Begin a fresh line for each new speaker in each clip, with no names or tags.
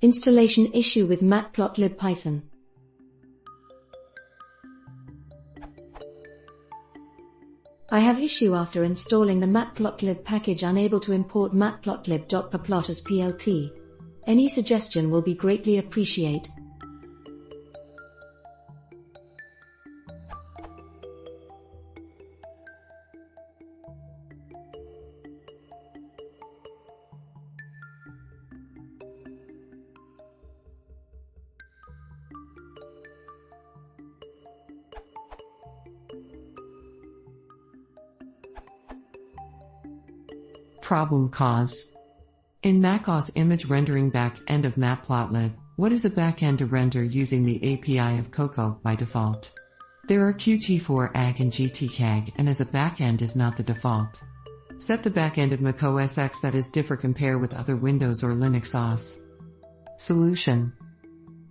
Installation issue with matplotlib Python. I have issue after installing the matplotlib package, unable to import matplotlib.plot as plt. Any suggestion will be greatly appreciated.
Problem cause. In macos image rendering backend of matplotlib, what is a backend to render using the API of Coco by default? There are Qt4 AG and GTCAG, and as a backend is not the default. Set the backend of macOS X that is differ compare with other Windows or Linux OS. Solution.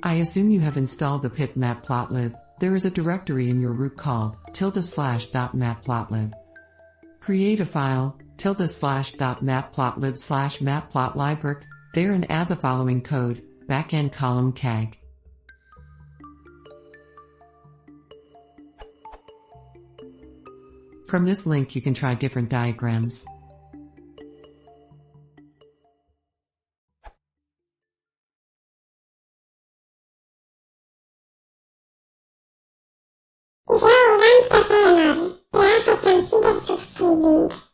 I assume you have installed the pip matplotlib. There is a directory in your root called ~matplotlib. Create a file ~matplotlib/matplotlib. There and add the following code, backend column CAG. From this link you can try different diagrams.
Yo, ganz verfehlen. Ja, verkannt, das ist